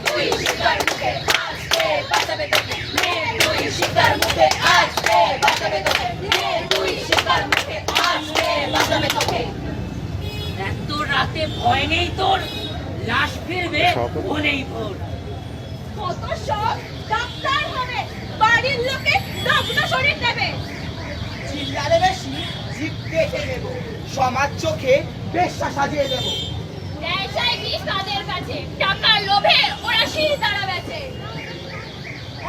তুই শিকার মুখে আজকে বাঁচাবে তোকে, নে তুই শিকার মুখে আজকে বাঁচাবে তোকে, নে তুই শিকার মুখে আজকে বাঁচাবে তোকে। এত রাতে ভয় নেই তোর, লাশ ফিরবে বলেই ভোর। কত শখ ডাক্তার হবে, বাড়ির লোকে দগ্ধ শরীর দেবে। চিল্লালে বেশি জিভ কেটে দেব, সমাজ চোখে বেশ্যা সাজিয়ে দেব। ন্যায় চাইবি কাদের কাছে, টাকার লোভে ওরা শির দ্বারা বেচে।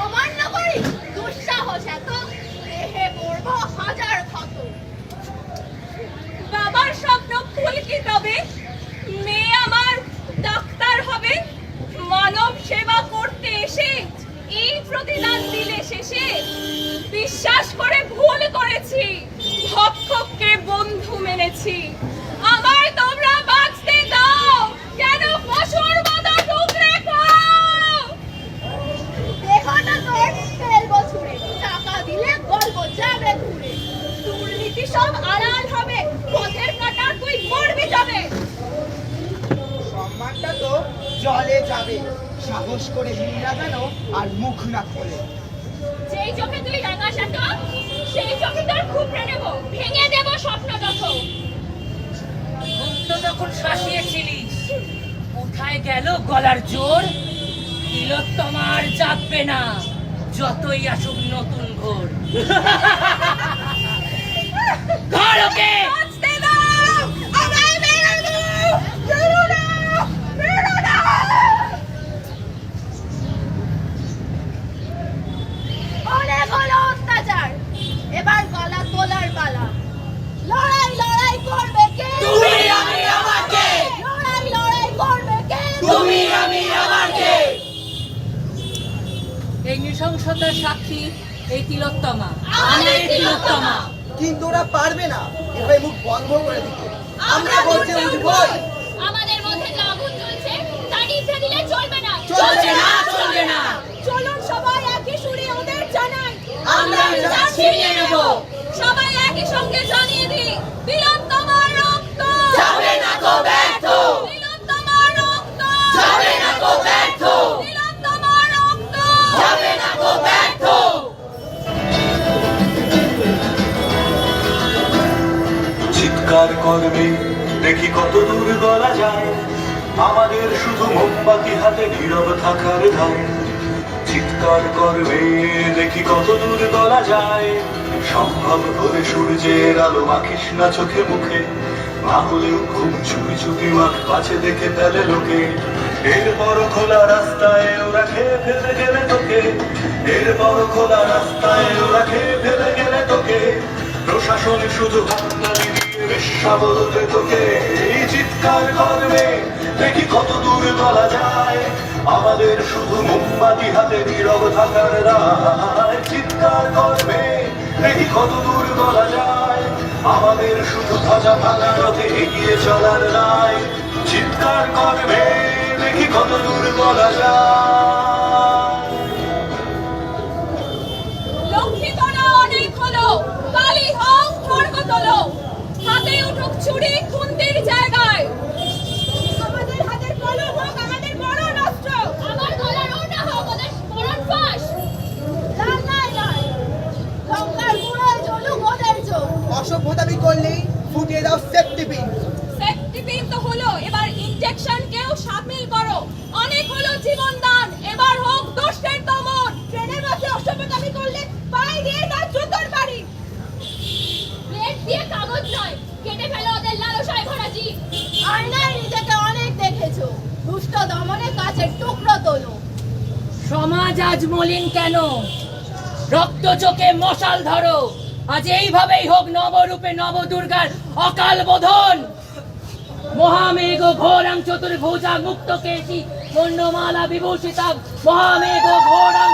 অমান্য করি দুঃসাহস এত, দেহে পড়ব হাজার ক্ষত। বাবার স্বপ্ন ফুল কি তবে, মেয়ে আমার ডাক্তার হবে। মানব সেবা করতে এসে এই প্রতিদান দিলে শেষে, বিশ্বাস করে ভুল করেছি, ভক্ষককে বন্ধু মেনেছি। আমায় তোমরা বাঁচতে দাও, কেন পশুর মতো টুকরে খাও? দেখো না তোর ফেলবো ছুঁড়ে, টাকা দিলে গল্প যাবে ঘুরে। দুর্নীতি সব আড়াল হবে, পথের কাটা তুই মরবি যাবে। সম্মানটা তো জলে যাবে, সাহস করে হিন্দা যেন আর মুখ না খোলে। যেই চোখে তুই রাঙা সাটো, সেই চোখে তোর খুপড়ে নেব, ভেঙে দেব স্বপ্ন যত। মুক্ত যখন শাসিয়েছিলিস, কোথায় গেল গলার জোর? তিলোত্তমার জাগবে না, যতই আসুক নতুন ঘোর। ঘর ওকে! বাঁচতে দাও, আমায় মেরে দাও, মেরো না, মেরো না। অনেক হলো অত্যাচার, এবার গলা তোলার পালা। লড়াই লড়াই করবে কে? তুমি আমি আমার কে? লড়াই লড়াই করবে কে? তুমি আমি আমার কে? এই নৃশংসতার সাক্ষী এই তিলোত্তমা, আমাদের তিলোত্তমা। কিন্তু ওরা পারবে না এভাবে মুখ বন্ধ করে দিতে। আমরা বলতে উঠবই। আমাদের মধ্যে যে আগুন জ্বলছে তা নিভে দিলে চলবে না। চলছে না, চলবে না। চলুন সবাই একই সুরে ওদের জানাই, আমরা যা ছিনিয়ে নেব। সবাই একই সঙ্গে জানিয়ে দিই, তিলোত্তমার রক্ত যাবে না কো ব্যর্থ, তিলোত্তমার রক্ত যাবে না কো ব্যর্থ, তিলোত্তমার রক্ত যাবে না কো ব্যর্থ। চিৎকার করবে দেখি কত দূর গলা যায়, আমাদের শুধু মোমবাতি হাতে নীরব থাকার দায়। চিৎকার করবে দেখি কত দূর গলা যায়, সম্ভব হলে সূর্যের আলো মাখিস না চোখে মুখে, না হলেও ঘুম চুপি চুপি মাখ পাছে দেখে ফেলে লোকে। এরপর খোলা রাস্তায় ওরা খেয়ে ফেলে গেলে তোকে, এরপর খোলা রাস্তায় ওরা খেয়ে ফেলে গেলে তোকে। প্রশাসন শুধু হাততালি দিয়ে বেশ্যা বলতে তোকে। এই চিৎকার করবে দেখি কত দূর বলা যায়, আমাদের শুধু মোমবাতি হাতে নীরব থাকার রায়। চিৎকার করবে দেখি কত দূর বলা যায়, আমাদের শুধু ধ্বজা ভাঙা রথে এগিয়ে চলার রায়। চিৎকার করবে দেখি কত দূর বলা যায়। লক্ষ্মী তোরা অনেক হলো, কালী হোক খড়গ তোলো, হাতে উঠুক ছুরি খুন্তির জায়গায়। আমাদের হাতের কলম হোক আমাদের বড় অস্ত্র, আমার গলার ওটা হোক ওদের মরণ ফাঁস। জানলাই নয়, লঙ্কার গুঁড়োয় জ্বলুক ওদের চোখ। অসভ্যতামি করলেই ফুটিয়ে দাও সেফটি পিন। সেফটি পিন তো হলো, এবার ইনজেকশন কেউ সামিল করো। অনেক হলো জীবন দান, এবার হোক দুষ্টের দমন। ট্রেনের মাঝে অসভ্যতামি করলে পায়ে দিয়ে তার জুতোর বাড়ি। প্লেট দিয়ে কাগজ নয়, কেটে ফেলো ওদের লালসায় ভরা জিভ। আয়নায় নিজেকে অনেক দেখেছো, দুষ্ট দমনে কাছের টুকরো তোলো। সমাজ আজ মলিন কেন? রক্ত চোখে মশাল ধরো, আজ এইভাবেই হোক নবরূপে নব দুর্গার অকাল বোধন। মহামেঘ ঘোরাং চতুর্ভুজা মুক্ত কেশী বর্ণমালা বিভূষিতা, মহামেঘ ঘোরাং